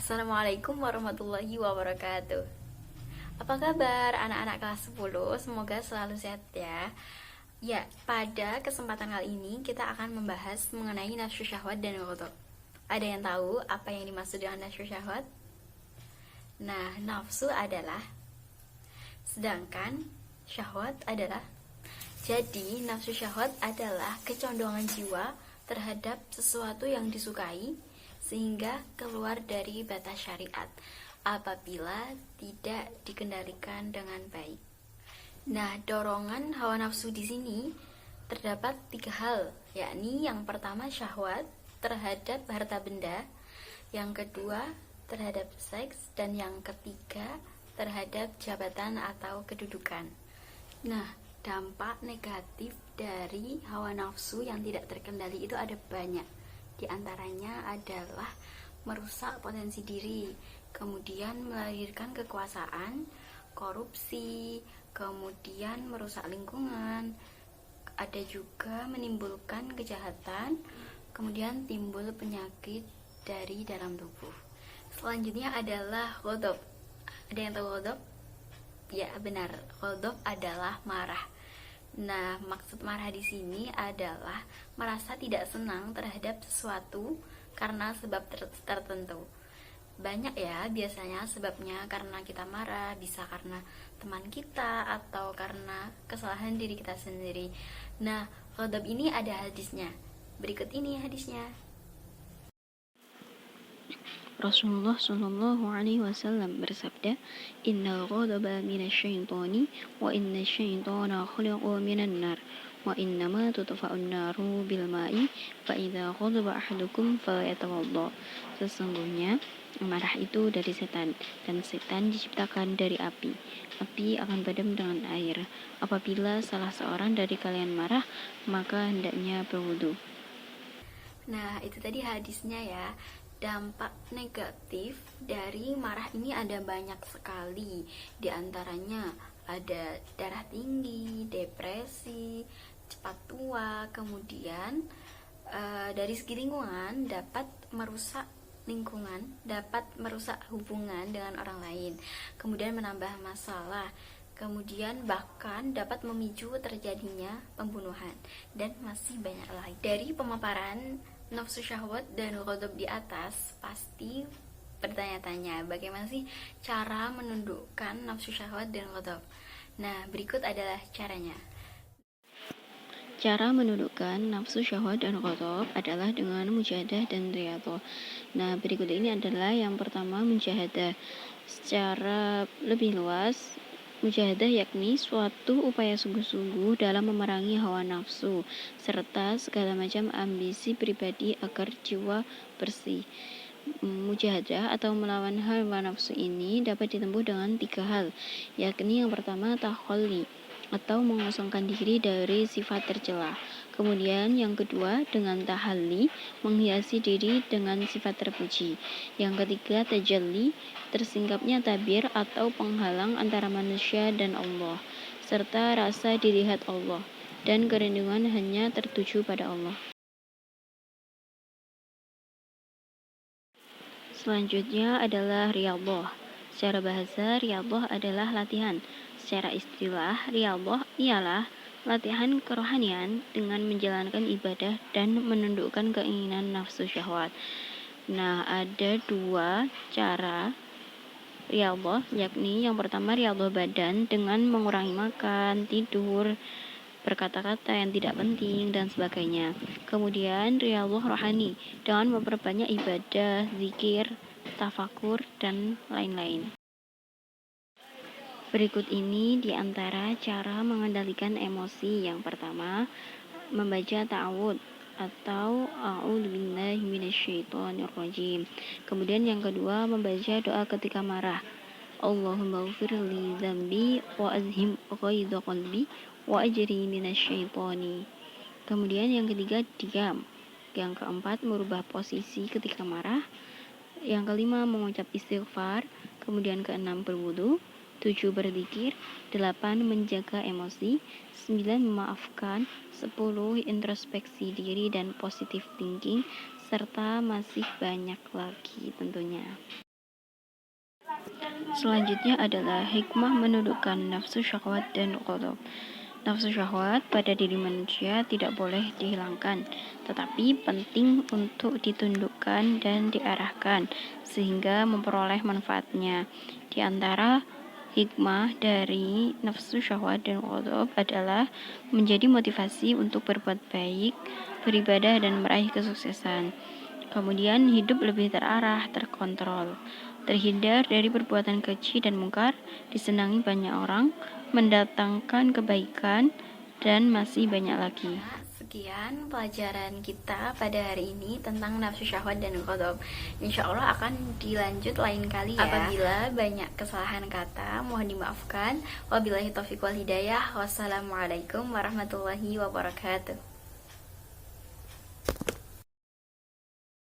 Assalamualaikum warahmatullahi wabarakatuh. Apa kabar anak-anak kelas 10? Semoga selalu sehat ya. Ya, pada kesempatan kali ini kita akan membahas mengenai nafsu syahwat dan ghadab. Ada yang tahu apa yang dimaksud dengan nafsu syahwat? Nah, nafsu adalah, sedangkan syahwat adalah. Jadi, nafsu syahwat adalah kecondongan jiwa terhadap sesuatu yang disukai sehingga keluar dari batas syariat apabila tidak dikendalikan dengan baik. Nah, dorongan hawa nafsu di sini terdapat 3 hal, yakni yang pertama syahwat terhadap harta benda, yang kedua terhadap seks, dan yang ketiga terhadap jabatan atau kedudukan. Nah, dampak negatif dari hawa nafsu yang tidak terkendali itu ada banyak. Di antaranya adalah merusak potensi diri, kemudian melahirkan kekuasaan, korupsi, kemudian merusak lingkungan, ada juga menimbulkan kejahatan, kemudian timbul penyakit dari dalam tubuh. Selanjutnya adalah ghadab. Ada yang tahu ghadab? Ya, benar. Ghadab adalah marah. Nah, maksud marah di sini adalah merasa tidak senang terhadap sesuatu karena sebab tertentu. Banyak ya biasanya sebabnya karena kita marah, bisa karena teman kita atau karena kesalahan diri kita sendiri. Nah, ghadab ini ada hadisnya. Berikut ini hadisnya. Rasulullah Shallallahu Alaihi Wasallam bersabda, Innal ghadaba minasyaitani wa inna syaitana khuliqa minan nar wa innama tutfa'un naru bil ma'i fa idza ghadaba ahadukum falyatawadda. Sesungguhnya amarah itu dari setan dan setan diciptakan dari api. Api akan padam dengan air. Apabila salah seorang dari kalian marah, maka hendaknya berwudu. Nah, itu tadi hadisnya ya. Dampak negatif dari marah ini ada banyak sekali. Di antaranya ada darah tinggi, depresi, cepat tua, kemudian dari segi lingkungan dapat merusak lingkungan, dapat merusak hubungan dengan orang lain, kemudian menambah masalah, kemudian bahkan dapat memicu terjadinya pembunuhan, dan masih banyak lagi. Dari pemaparan nafsu syahwat dan ghadab di atas, pasti bertanya-tanya bagaimana sih cara menundukkan nafsu syahwat dan ghadab. Nah, berikut adalah caranya. Cara menundukkan nafsu syahwat dan ghadab adalah dengan mujahadah dan riyadhah. Nah, berikut ini adalah yang pertama, mujahadah. Secara lebih luas, mujahadah yakni suatu upaya sungguh-sungguh dalam memerangi hawa nafsu serta segala macam ambisi pribadi agar jiwa bersih. Mujahadah atau melawan hawa nafsu ini dapat ditempuh dengan 3 hal, yakni yang pertama takhalli atau mengosongkan diri dari sifat tercela. Kemudian yang kedua dengan tahalli, menghiasi diri dengan sifat terpuji. Yang ketiga tajalli, tersingkapnya tabir atau penghalang antara manusia dan Allah, serta rasa dilihat Allah dan kerinduan hanya tertuju pada Allah. Selanjutnya adalah riyadhah. Secara bahasa, riyadhah adalah latihan. Secara istilah, riyadhah ialah latihan kerohanian dengan menjalankan ibadah dan menundukkan keinginan nafsu syahwat. Nah, ada 2 cara riyadhah, yakni yang pertama riyadhah badan dengan mengurangi makan, tidur, berkata-kata yang tidak penting, dan sebagainya. Kemudian riyadhah rohani dengan memperbanyak ibadah, zikir, tafakur, dan lain-lain. Berikut ini diantara cara mengendalikan emosi. Yang pertama, membaca ta'awud atau a'udzubillahi minasyaitonirrajim. Kemudian yang kedua, membaca doa ketika marah. Allahumma ghfir li dzambi wa azhim ghaidha qalbi wa ajri minasyaitoni. Kemudian yang ketiga, diam. Yang keempat, merubah posisi ketika marah. Yang kelima, mengucap istighfar. Kemudian keenam, berwudu. 7, berzikir. 8, menjaga emosi. 9, memaafkan. 10, introspeksi diri dan positive thinking, serta masih banyak lagi tentunya. Selanjutnya adalah hikmah menundukkan nafsu syahwat dan ghadab. Nafsu syahwat pada diri manusia tidak boleh dihilangkan, tetapi penting untuk ditundukkan dan diarahkan sehingga memperoleh manfaatnya. Di antara hikmah dari nafsu syahwat dan ghadab adalah menjadi motivasi untuk berbuat baik, beribadah, dan meraih kesuksesan. Kemudian hidup lebih terarah, terkontrol, terhindar dari perbuatan keji dan mungkar, disenangi banyak orang, mendatangkan kebaikan, dan masih banyak lagi. Sekian pelajaran kita pada hari ini tentang nafsu syahwat dan ghadab. Insya Allah akan dilanjut lain kali ya. Apabila banyak kesalahan kata, mohon dimaafkan. Wabillahi taufiq wal hidayah. Wassalamualaikum warahmatullahi wabarakatuh.